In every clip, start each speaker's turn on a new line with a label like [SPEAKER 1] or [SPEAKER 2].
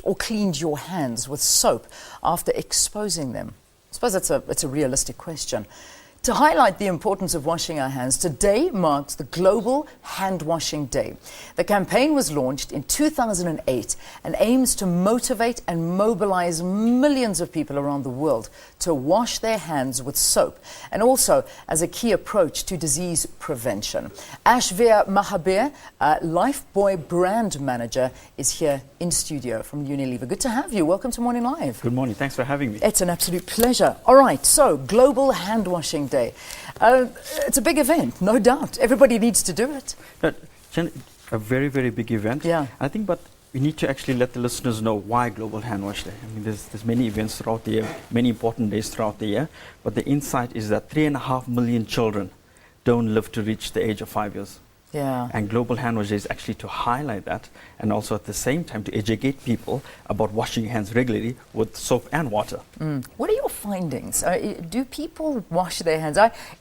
[SPEAKER 1] or cleaned your hands with soap after exposing them? I suppose it's a realistic question. To highlight the importance of washing our hands, today marks the Global Hand Washing Day. The campaign was launched in 2008 and aims to motivate and mobilize millions of people around the world to wash their hands with soap, and also as a key approach to disease prevention. Ashveer Mahabir, Lifebuoy brand manager, is here in studio from Unilever. Good to have you. Welcome to Morning Live.
[SPEAKER 2] Good morning. Thanks for having me.
[SPEAKER 1] It's an absolute pleasure. All right, so Global Hand Washing Day. It's a big event, no doubt. Everybody needs to do it.
[SPEAKER 2] A very, very big event.
[SPEAKER 1] Yeah.
[SPEAKER 2] I think, but we need to actually let the listeners know why Global Hand Wash Day. I mean, there's many events throughout the year, many important days throughout the year, but the insight is that 3.5 million children don't live to reach the age of 5 years.
[SPEAKER 1] Yeah.
[SPEAKER 2] And Global Hand Wash Day is actually to highlight that, and also at the same time to educate people about washing your hands regularly with soap and water.
[SPEAKER 1] What are your findings? Do people wash their hands?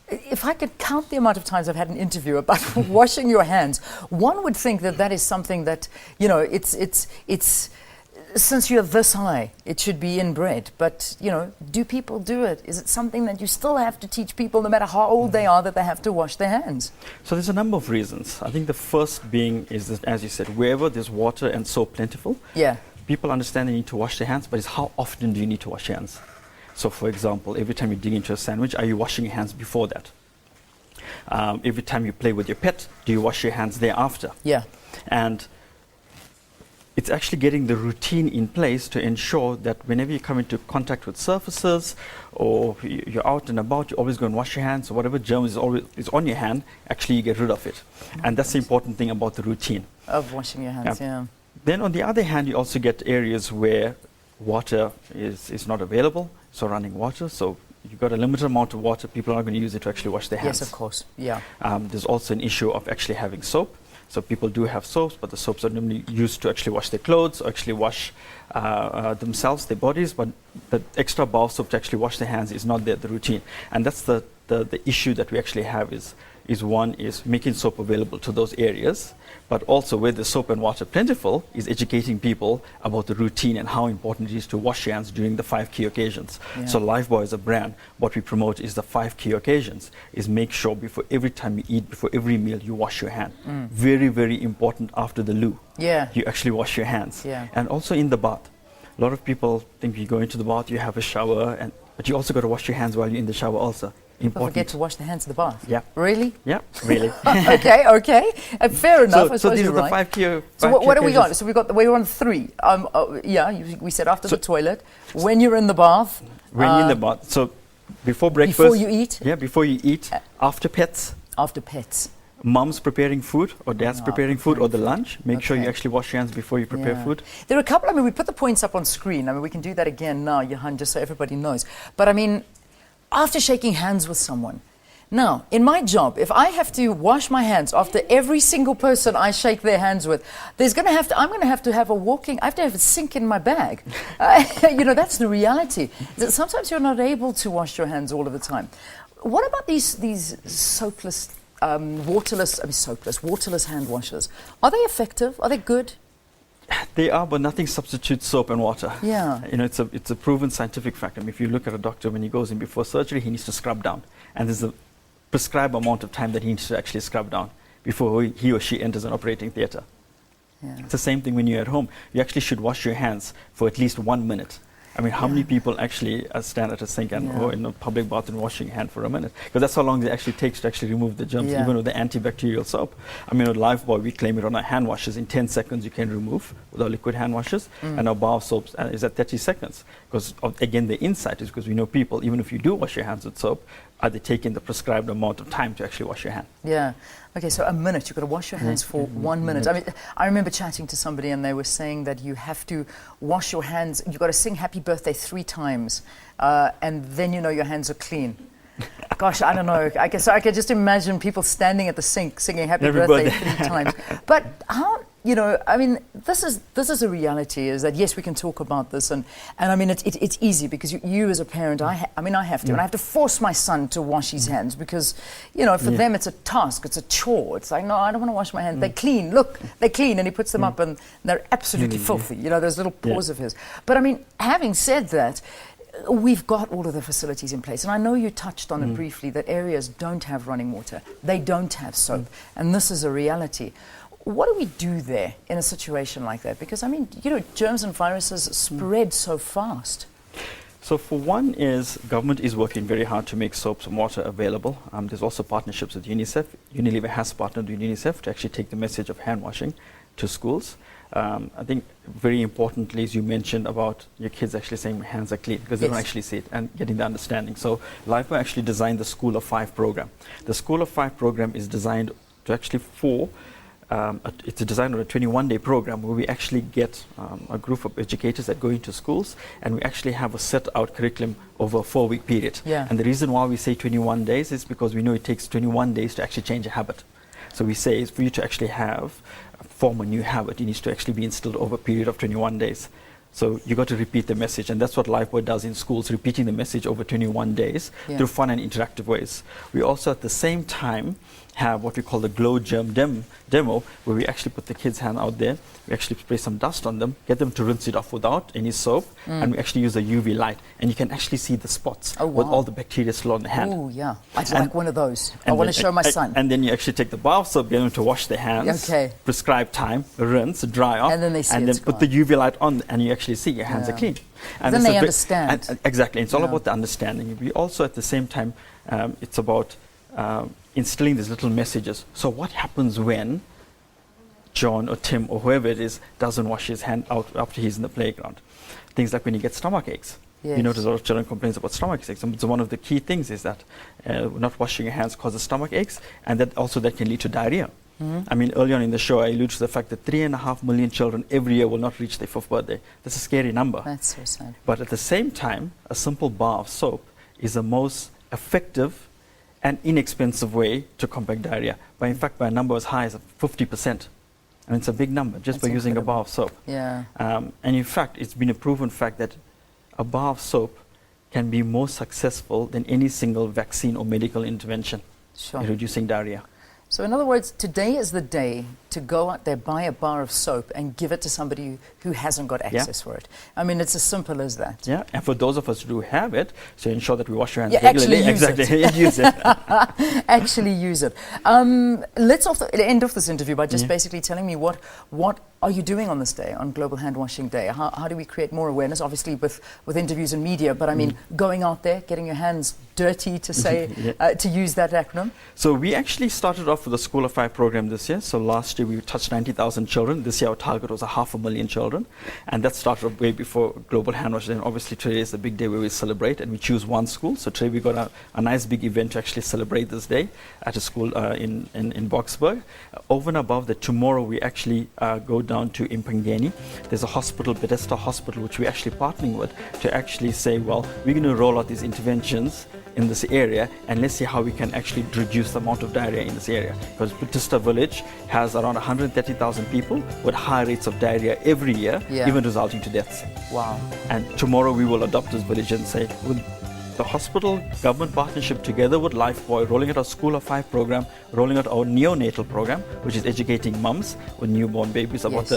[SPEAKER 1] If I could count the amount of times I've had an interview about washing your hands, one would think that is something that, you know, it's since you're this high, it should be inbred. But, you know, do people do it? Is it something that you still have to teach people, no matter how old they are, that they have to wash their hands?
[SPEAKER 2] So there's a number of reasons. I think the first being is that, as you said, wherever there's water and soap plentiful, people understand they need to wash their hands, but it's how often do you need to wash your hands? So, for example, every time you dig into a sandwich, are you washing your hands before that? Every time you play with your pet, do you wash your hands thereafter?
[SPEAKER 1] Yeah.
[SPEAKER 2] And it's actually getting the routine in place to ensure that whenever you come into contact with surfaces or you're out and about, you always go and wash your hands. So whatever germs is on your hand, actually you get rid of it. And that's the important thing about the routine.
[SPEAKER 1] Of washing your hands, yeah.
[SPEAKER 2] Then on the other hand, you also get areas where water is not available, so running water. So you've got a limited amount of water, people are going to use it to actually wash their hands.
[SPEAKER 1] Yes, of course, yeah.
[SPEAKER 2] There's also an issue of actually having soap. So people do have soaps, but the soaps are normally used to actually wash their clothes or actually wash themselves, their bodies, but the extra bar of soap to actually wash their hands is not there, the routine. And that's the issue that we actually have is making soap available to those areas, but also where the soap and water plentiful is educating people about the routine and how important it is to wash your hands during the 5 key occasions. Yeah. So Lifebuoy as a brand, what we promote is the 5 key occasions, is make sure before every time you eat, before every meal, you wash your hand. Very, very important after the loo.
[SPEAKER 1] Yeah.
[SPEAKER 2] You actually wash your hands.
[SPEAKER 1] Yeah.
[SPEAKER 2] And also in the bath. A lot of people think you go into the bath, you have a shower, but you also got to wash your hands while you're in the shower also.
[SPEAKER 1] People forget to wash their hands in the bath.
[SPEAKER 2] Yeah.
[SPEAKER 1] Really?
[SPEAKER 2] Yeah, really.
[SPEAKER 1] okay. Fair enough.
[SPEAKER 2] So these are the 5 key.
[SPEAKER 1] So what have we got? So we're on 3. We said after the toilet, when you're in the bath.
[SPEAKER 2] When you're in the bath. So before breakfast.
[SPEAKER 1] Before you eat.
[SPEAKER 2] Yeah, before you eat. After pets.
[SPEAKER 1] After pets.
[SPEAKER 2] Mom's preparing food or dad's preparing food or the lunch. Make sure you actually wash your hands before you prepare food.
[SPEAKER 1] There are a couple, we put the points up on screen. We can do that again now, Johan, just so everybody knows. But after shaking hands with someone. Now, in my job, if I have to wash my hands after every single person I shake their hands with, I'm going to have to have a sink in my bag. That's the reality. Sometimes you're not able to wash your hands all of the time. What about these soapless, waterless hand washers? Are they effective? Are they good?
[SPEAKER 2] They are, but nothing substitutes soap and water.
[SPEAKER 1] Yeah.
[SPEAKER 2] It's a proven scientific fact. If you look at a doctor when he goes in before surgery, he needs to scrub down. And there's a prescribed amount of time that he needs to actually scrub down before he or she enters an operating theatre. Yeah. It's the same thing when you're at home. You actually should wash your hands for at least 1 minute. How many people actually stand at a sink or in a public bathroom washing your hand for a minute? Because that's how long it actually takes to actually remove the germs, even with the antibacterial soap. With Lifebuoy, we claim it on our hand washes in 10 seconds you can remove with our liquid hand washes, and our bar of soaps is at 30 seconds. Because, again, the insight is because we know people, even if you do wash your hands with soap, are they taking the prescribed amount of time to actually wash your hand?
[SPEAKER 1] Yeah. Okay, so a minute. You've got to wash your hands for 1 minute. I remember chatting to somebody and they were saying that you have to wash your hands. You've got to sing Happy Birthday 3 times and then your hands are clean. Gosh, I don't know. I guess I could just imagine people standing at the sink singing Happy Birthday 3 times. But you know, I mean, this is a reality. Is that yes, we can talk about this, and I mean, it's easy because you as a parent, I have to, and I have to force my son to wash his hands because, you know, for them it's a task, it's a chore. It's like, no, I don't want to wash my hands. They clean. Look, they clean, and he puts them up, and they're absolutely filthy. You know, those little paws of his. But I mean, having said that, we've got all of the facilities in place. And I know you touched on it briefly, that areas don't have running water. They don't have soap. And this is a reality. What do we do there in a situation like that? Because, I mean, you know, germs and viruses spread so fast.
[SPEAKER 2] So for one is, government is working very hard to make soaps and water available. There's also partnerships with UNICEF. Unilever has partnered with UNICEF to actually take the message of hand washing to schools. I think very importantly, as you mentioned about your kids actually saying my hands are clean, because they don't actually see it, and getting the understanding. So LifeBuoy actually designed the School of Five program. The School of Five program is designed to actually it's a design of a 21-day program where we actually get a group of educators that go into schools, and we actually have a set out curriculum over a 4-week period. And the reason why we say 21 days is because we know it takes 21 days to actually change a habit. So we say, for you to actually form a new habit, it needs to actually be instilled over a period of 21 days. So you got to repeat the message, and that's what LifeBuoy does in schools, repeating the message over 21 days through fun and interactive ways. We also at the same time have what we call the glow germ demo, where we actually put the kids' hand out there, we actually spray some dust on them, get them to rinse it off without any soap, and we actually use a UV light, and you can actually see the spots with all the bacteria still on the hand.
[SPEAKER 1] Oh yeah, I'd like one of those. I want to show my son.
[SPEAKER 2] And then you actually take the bar of soap, get them to wash their hands, prescribed time, rinse, dry off,
[SPEAKER 1] and then they see
[SPEAKER 2] and then put the UV light on, and you actually see your hands are clean.
[SPEAKER 1] And then they understand.
[SPEAKER 2] Exactly, it's all about the understanding. We also at the same time, it's about instilling these little messages. So what happens when John or Tim or whoever it is doesn't wash his hand out after he's in the playground? Things like when you get stomach aches. You notice a lot of children complain about stomach aches. And so one of the key things is that not washing your hands causes stomach aches, and that can lead to diarrhea. I mean, earlier on in the show, I alluded to the fact that 3.5 million children every year will not reach their 5th birthday. That's a scary number.
[SPEAKER 1] That's so sad.
[SPEAKER 2] But at the same time, a simple bar of soap is the most effective and inexpensive way to combat diarrhea. But in fact, by a number as high as 50%. And it's a big number just by using a bar of soap. And in fact, it's been a proven fact that a bar of soap can be more successful than any single vaccine or medical intervention in reducing diarrhea.
[SPEAKER 1] So in other words, today is the day to go out there, buy a bar of soap and give it to somebody who hasn't got access for it. I mean, it's as simple as that.
[SPEAKER 2] And for those of us who do have it, so ensure that we wash our hands regularly. Use it.
[SPEAKER 1] Actually use it. Let's end off this interview by just basically telling me what are you doing on this day, on Global Hand Washing Day? How do we create more awareness? Obviously with interviews and media, but I mean, going out there, getting your hands dirty, to say, to use that acronym.
[SPEAKER 2] So we actually started off with a School of Five program this year. So last year we touched 90,000 children. This year our target was 500,000 children. And that started off way before Global Hand Washing. And obviously today is the big day where we celebrate and we choose one school. So today we got a nice big event to actually celebrate this day at a school in Boksburg. Over and above that, tomorrow we actually go down to Impangeni. There's a hospital, Bethesda Hospital, which we're actually partnering with to actually say, well, we're going to roll out these interventions in this area, and let's see how we can actually reduce the amount of diarrhea in this area. Because Bethesda village has around 130,000 people with high rates of diarrhea every year, even resulting to deaths.
[SPEAKER 1] Wow.
[SPEAKER 2] And tomorrow we will adopt this village and say, with the hospital government partnership together with LifeBuoy, rolling out our School of Five program, rolling out our neonatal program, which is educating mums with newborn babies about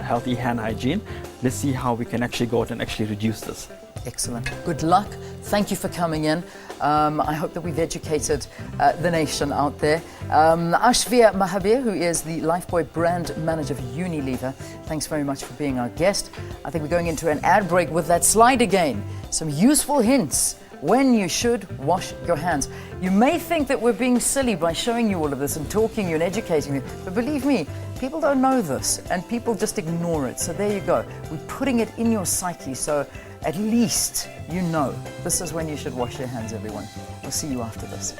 [SPEAKER 2] healthy hand hygiene. Let's see how we can actually go out and actually reduce this.
[SPEAKER 1] Excellent. Good luck. Thank you for coming in. I hope that we've educated the nation out there. Ashvia Mahabir, who is the LifeBuoy brand manager for Unilever, thanks very much for being our guest. I think we're going into an ad break with that slide again. Some useful hints when you should wash your hands. You may think that we're being silly by showing you all of this and talking you and educating you, but believe me, people don't know this and people just ignore it. So there you go. We're putting it in your psyche, so at least you know this is when you should wash your hands, everyone. We'll see you after this.